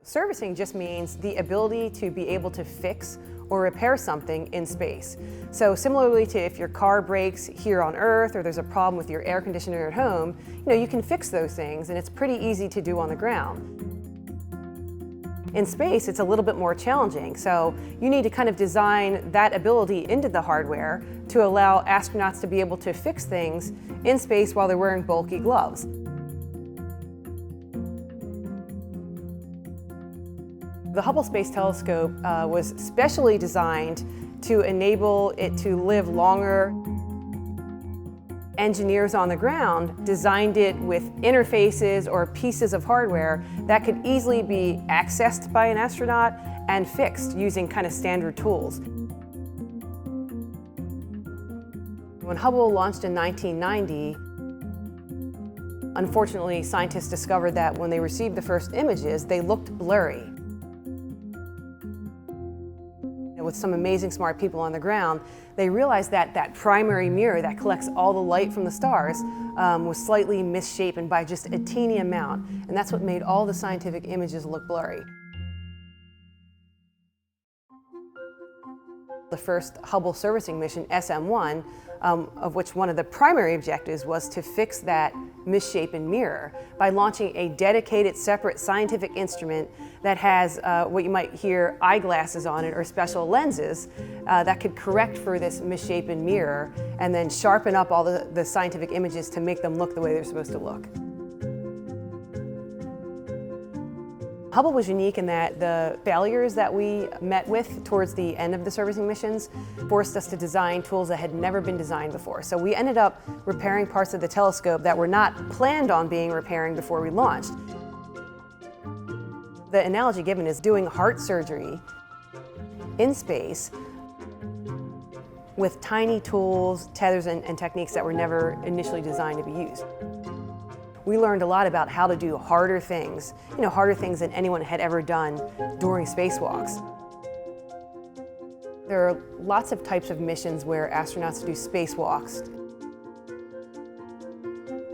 Servicing just means the ability to be able to fix or repair something in space. So similarly to if your car breaks here on Earth or there's a problem with your air conditioner at home, you can fix those things and it's pretty easy to do on the ground. In space, it's a little bit more challenging, so you need to kind of design that ability into the hardware to allow astronauts to be able to fix things in space while they're wearing bulky gloves. The Hubble Space Telescope was specially designed to enable it to live longer. Engineers on the ground designed it with interfaces or pieces of hardware that could easily be accessed by an astronaut and fixed using kind of standard tools. When Hubble launched in 1990, unfortunately, scientists discovered that when they received the first images, they looked blurry. With some amazing smart people on the ground, they realized that that primary mirror that collects all the light from the stars was slightly misshapen by just a teeny amount, and that's what made all the scientific images look blurry. The first Hubble servicing mission, SM-1, of which one of the primary objectives was to fix that misshapen mirror by launching a dedicated, separate scientific instrument that has what you might hear eyeglasses on it or special lenses that could correct for this misshapen mirror and then sharpen up all the scientific images to make them look the way they're supposed to look. Hubble was unique in that the failures that we met with towards the end of the servicing missions forced us to design tools that had never been designed before. So we ended up repairing parts of the telescope that were not planned on being repairing before we launched. The analogy given is doing heart surgery in space with tiny tools, tethers, and techniques that were never initially designed to be used. We learned a lot about how to do harder things, harder things than anyone had ever done during spacewalks. There are lots of types of missions where astronauts do spacewalks,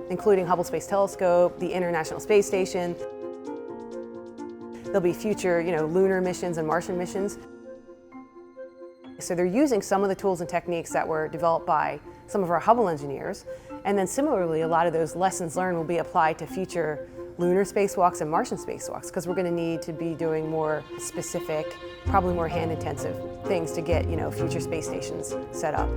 including Hubble Space Telescope, the International Space Station. There'll be future, lunar missions and Martian missions. So they're using some of the tools and techniques that were developed by some of our Hubble engineers. And then similarly, a lot of those lessons learned will be applied to future lunar spacewalks and Martian spacewalks, because we're going to need to be doing more specific, probably more hand-intensive things to get, future space stations set up.